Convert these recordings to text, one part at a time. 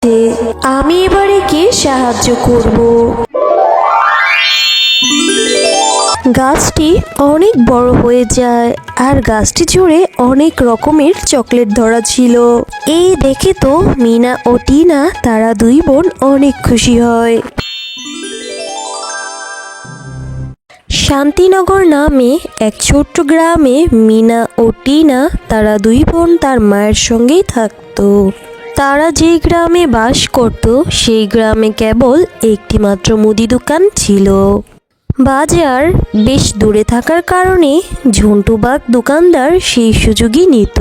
যাচ্ছে। আমি এবারে কে সাহায্য করব। গাছটি অনেক বড় হয়ে যায় আর গাছটি জুড়ে অনেক রকমের চকলেট ধরা ছিল। এই দেখে তো মিনা ও টিনা তারা দুই বোন অনেক খুশি হয়। শান্তিনগর নামে এক ছোট্ট গ্রামে মিনা ও টিনা তারা দুই বোন তার মায়ের সঙ্গেই থাকতো। তারা যে গ্রামে বাস করত সেই গ্রামে কেবল একটি মাত্র মুদি দোকান ছিল। বাজার বেশ দূরে থাকার কারণে ঝন্টু বাঘ দোকানদার সেই সুযোগই নিত,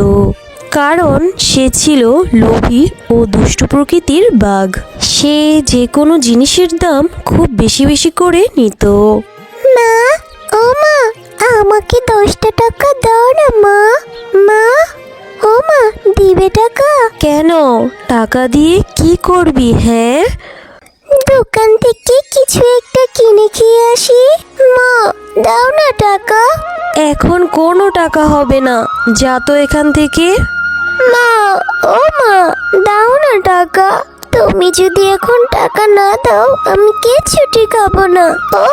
কারণ সে ছিল লোভী ও দুষ্টু প্রকৃতির বাঘ। সে যে কোনো জিনিসের দাম খুব বেশি বেশি করে নিত। মা, ও মা, আমাকে 10টা টাকা দাও না মা। মা, ও মা, দিবে টাকা? কেন, টাকা দিয়ে কি করবি? হ্যাঁ, দোকান থেকে কিছু একটা কিনে খেয়ে আসি। মা, দাও না টাকা। এখন কোনো টাকা হবে না, যা তো এখান থেকে। মা, ও মা, দাও না টাকা। তুমি যদি এখন টাকা না দাও আমি কিচ্ছুটি খাবো না। ও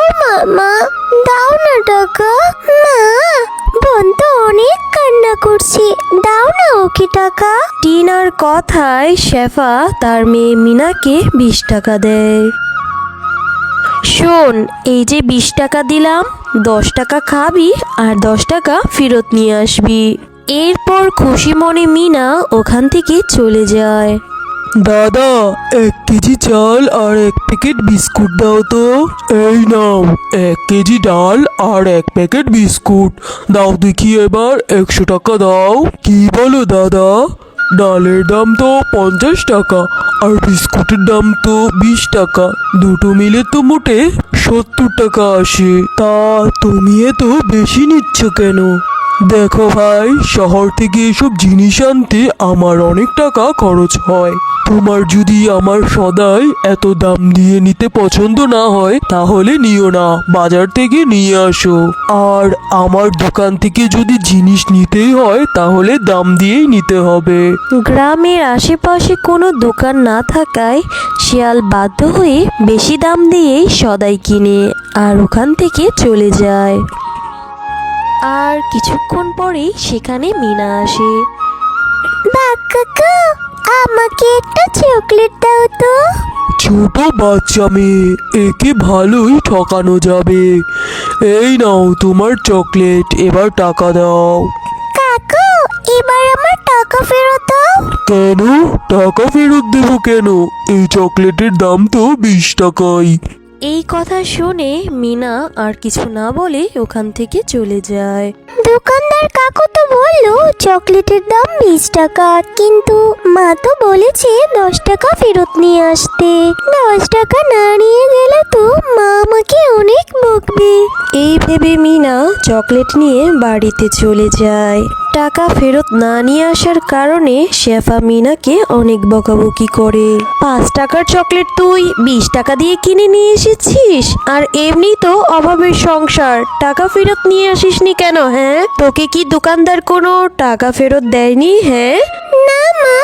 মা, দাও না টাকা। মা, বোন তো অনেক কান্না করছে, দাও না ওকে টাকা। টিনার কথায় শেফা তার মেয়ে মিনাকে 20 টাকা দেয়। শোন, এই যে 20 টাকা দিলাম, 10 টাকা খাবি আর 10 টাকা ফেরত নিয়ে আসবি। এরপর খুশি মনে মিনা ওখান থেকে চলে যায়। দাদা, 1 কেজি চাল আর 1 প্যাকেট বিস্কুট দাও তো। এই নাও 1 কেজি ডাল আর 1 প্যাকেট বিস্কুট দাও দেখি। এবার 100 টাকা দাও। কি বলো দাদা? ডালের দাম তো 50 টাকা আর বিস্কুটের দাম তো 20 টাকা, দুটো মিলে তো মোটে 70 টাকা আসে। তা তুমি এত বেশি নিচ্ছ কেন? দেখো ভাই, শহর থেকে এসব জিনিস আনতে আমার অনেক টাকা খরচ হয়। তোমার যদি আমার সদাই এত দাম দিয়ে নিতে পছন্দ না হয় তাহলে নিও না, বাজার থেকে নিয়ে আসো। আর আমার দোকান থেকে যদি জিনিস নিতেই হয় তাহলে দাম দিয়েই নিতে হবে। গ্রামের আশেপাশে কোনো দোকান না থাকায় শিয়াল বাধ্য হয়ে বেশি দাম দিয়েই সদাই কিনে আর ওখান থেকে চলে যায়। আর কিছুক্ষণ পরেই সেখানে মিনা আসে। বাঘ কাকা, আমাকে একটা চকলেট দাও তো। ছোট বাচ্চা মেয়ে, একে ভালোই ঠকানো যাবে। এই নাও তোমার চকলেট, এবার টাকা দাও। কাকু, এবার আমার টাকা ফেরত দাও। কেন? টাকা ফেরত দেবো কেন? এই চকলেটের দাম তো 20 টাকাই। এই কথা শুনে মিনা আর কিছু না বলে ওখান থেকে চলে যায়। দোকানদার কাকু তো বললো চকলেটের দাম 20 টাকা, কিন্তু মা তো বলেছে 10 টাকা ফেরত নিয়ে আসতে। 10 টাকা না নিয়ে গেলে তো মা আমাকে অনেক বকবে। এই ভেবে মিনা চকলেট নিয়ে বাড়িতে চলে যায়। টাকা ফেরত না নিয়ে আসার কারণে শেফা মিনাকে অনেক বকাবকি করে। 5 টাকার চকলেট তুই 20 টাকা দিয়ে কিনে নিয়ে এসেছিস, আর এমনি তো অভাবের সংসার, টাকা ফেরত নিয়ে আসিসনি কেন? হ্যাঁ, তোকে কি দোকানদার কোনো টাকা ফেরত দেয়নি? হ্যাঁ, না মা,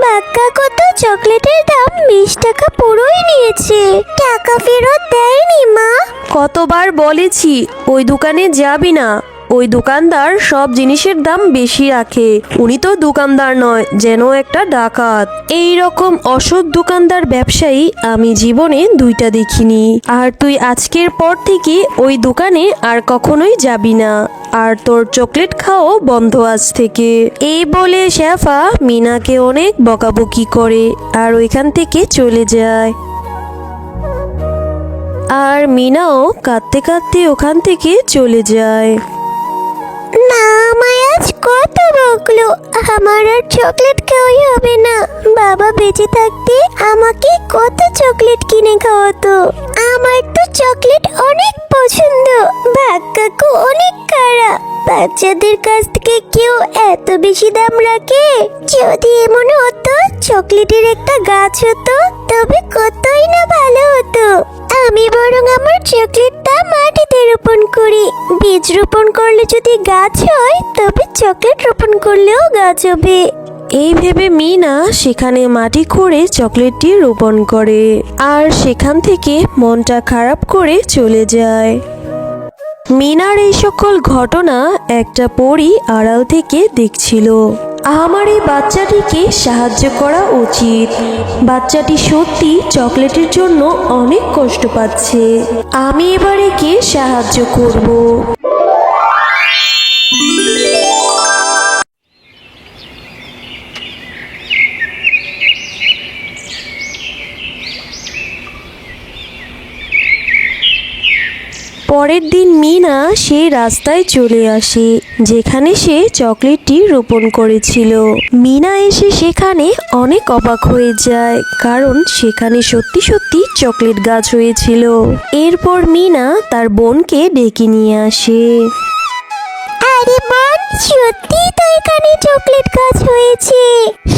বাঘ কাকু তো চকলেটের দাম 20 টাকা পুরোই নিয়েছে, টাকা ফেরত দেয়নি মা। কতবার বলেছি ওই দোকানে যাবি না, ওই দোকানদার সব জিনিসের দাম বেশি রাখে। উনি তো দোকানদার নয়, যেন একটা ডাকাত। এই রকম অসৎ দোকানদার ব্যবসায়ী আমি জীবনে 2টা দেখিনি। আর তুই আজকের পর থেকে ওই দোকানে আর কখনোই যাবি না, আর তোর চকলেট খাওয়া বন্ধ আজ থেকে। এই বলে শেফা মিনাকে অনেক বকাবকি করে আর ওইখান থেকে চলে যায়। আর মিনাও কাঁদতে কাঁদতে ওখান থেকে চলে যায়। না, আমায় আজ কত বকলো, আমার আর চকলেট খাওয়াই হবে না। বাবা বেঁচে থাকতে আমাকে কত চকলেট কিনে খাওয়াতো, আমার তো চকলেট অনেক পছন্দ। বাঘ কাকু অনেক খারাপ, বাচ্চাদের কাছ থেকে কেউ এত বেশি দাম রাখে। যদি এমন হতো চকলেটের একটা গাছ হতো তবে কতই না ভালো হতো। আমি বরং আমার চকলেটটা মাটিতে রোপণ করি, বীজ রোপণ করলে যদি গাছ হয় তবে চকলেট রোপণ করলেও গাছ হবে। এই ভেবে মিনা সেখানে মাটি খুঁড়ে চকলেটটি রোপণ করে আর সেখান থেকে মনটা খারাপ করে চলে যায়। মিনার এই সকল ঘটনা একটা পরী আড়াল থেকে দেখছিল। আমার এই বাচ্চাটিকে সাহায্য করা উচিত। বাচ্চাটি সত্যি চকলেটের জন্য অনেক কষ্ট পাচ্ছে। আমি এবার একে সাহায্য করব। পরের দিন মিনা সেই রাস্তায় চলে আসে যেখানে সে চকলেটটি রোপণ করেছিল। মিনা এসে সেখানে অনেক অবাক হয়ে যায়, কারণ সেখানে সত্যি সত্যি চকলেট গাছ হয়েছিল। এরপর মিনা তার বোনকে ডেকে নিয়ে আসে। আরে বোন, সত্যি তো এখানে চকলেট গাছ হয়েছে।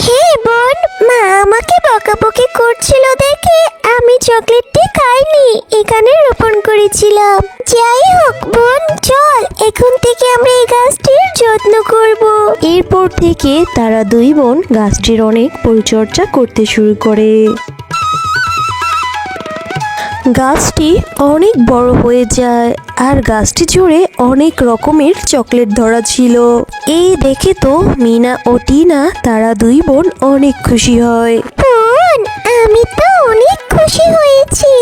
হ্যাঁ বোন, মা আমাকে বকাবকি করছিল দেখে আমি চকলেটটি খাইনি, এখানে রোপণ করেছিলাম। যাই হোক বোন, চল এখন থেকে আমরা এই গাছটির যত্ন করব। এরপর থেকে তারা দুই বোন গাছটির অনেক পরিচর্যা করতে শুরু করে। গাছটি অনেক বড় হয়ে যায় আর গাছটি জুড়ে অনেক রকমের চকলেট ধরা ছিল। এই দেখে তো মিনা ও টিনা তারা দুই বোন অনেক খুশি হয়। বোন, আমি তো অনেক খুশি হয়েছি,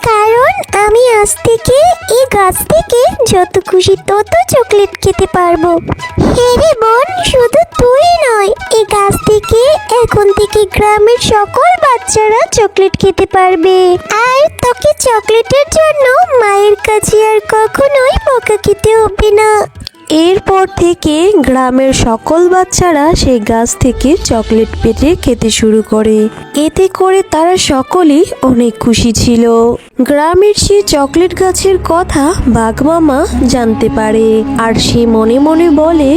কারণ আমি আজ থেকে এই গাছ থেকে যত খুশি তত চকলেট খেতে পারবো। হ্যাঁ রে বোন, শুধু তুই নয়, এই গাছ থেকে এখন থেকে গ্রামের সকল বাচ্চারা চকলেট খেতে পারবে। আর তোকে চকলেটের জন্য মায়ের কাছে আর কখনোই বকা খেতে হবে না। এরপর থেকে গ্রামের সকল বাচ্চারা সেই গাছ থেকে চকলেট পেড়ে খেতে শুরু করে। এতে করে তারা সকলেই অনেক খুশি ছিল। গ্রামের সেই চকলেট গাছের কথা বাঘ মামা জানতে পারে আর সে মনে মনে বলে,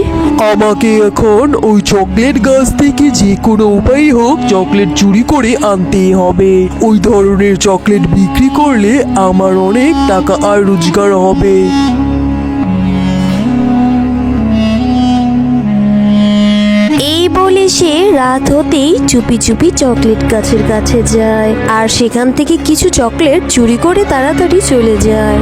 আমাকে এখন ওই চকলেট গাছ থেকে যে কোনো উপায় হোক চকলেট চুরি করে আনতেই হবে। ওই ধরনের চকলেট বিক্রি করলে আমার অনেক টাকা আর রোজগার হবে। এই বলে সে রাত হতেই চুপি চুপি চকলেট গাছের কাছে যায় আর সেখান থেকে কিছু চকলেট চুরি করে তাড়াতাড়ি চলে যায়।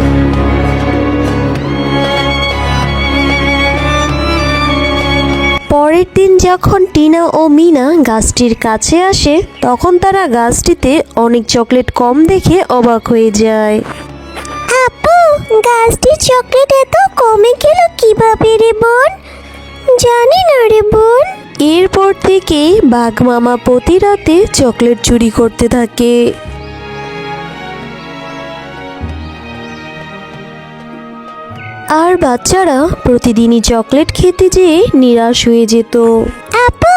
পরের দিন যখন টিনা ও মিনা গাছটির কাছে আসে তখন তারা গাছটিতে অনেক চকলেট কম দেখে অবাক হয়ে যায়। আপু, গাছটির চকলেট এত কমে গেল কিভাবে রে বোন? জানি না রে বোন। এরপর থেকে বাঘ মামা প্রতি রাতে চকলেট চুরি করতে থাকে। আর বাচ্চারা প্রতিদিনই চকলেট খেতে যেয়ে নিরাশ হয়ে যেত। আপু,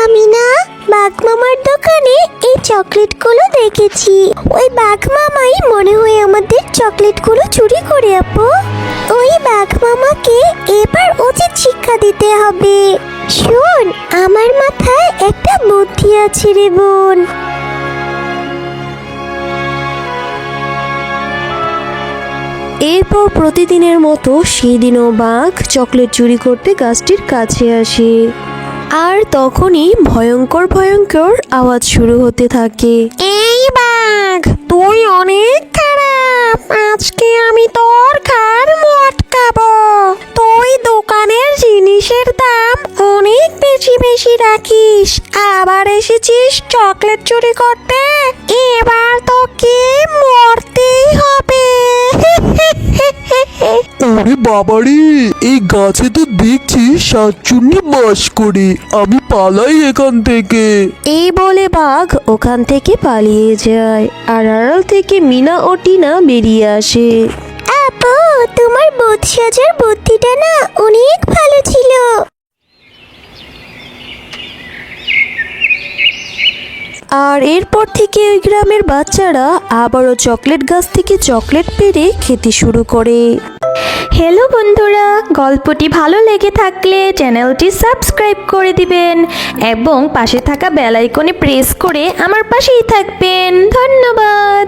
আমি না বাঘ মামার দোকানে এই চকলেটগুলো দেখেছি। ওই বাঘ মামাই মনে হয় আমাদের চকলেটগুলো চুরি করে। আপু, ওই বাঘ মামাকে এবার উচিত শিক্ষা দিতে হবে। শোন, আমার মাথায় একটা বুদ্ধি আছে রে বোন। এরপর প্রতিদিনের মতো সেদিনও বাঘ চকলেট চুরি করতে গাছটির কাছে আসে আর তখনই ভয়ঙ্কর ভয়ঙ্কর আওয়াজ শুরু হতে থাকে। এই বাঘ, তুই অনেক খারাপ। আজকে আমি তোর ঘাড় মটকাবো। তুই দোকানের জিনিসের দাম অনেক বেশি বেশি রাখিস, আবার এসেছিস চকলেট চুরি করতে। এবার তোকে মরতেই হবে। ওরে বাবারে, এই গাছে তো দেখছি শাকচুন্নি বাস করে। আমি পালাই এখান থেকে। এই বলে বাঘ ওখান থেকে পালিয়ে যায় আর আড়াল থেকে মিনা ও টিনা বেরিয়ে আসে। আপু, তোমার বোধ সাজার বুদ্ধিটা না অনেক ভালো ছিল। আর এরপর থেকে ওই গ্রামের বাচ্চারা আবারও চকলেট গাছ থেকে চকলেট পেড়ে খেতে শুরু করে। হ্যালো বন্ধুরা, গল্পটি ভালো লেগে থাকলে চ্যানেলটি সাবস্ক্রাইব করে দিবেন এবং পাশে থাকা বেল আইকনে প্রেস করে আমার পাশেই থাকবেন। ধন্যবাদ।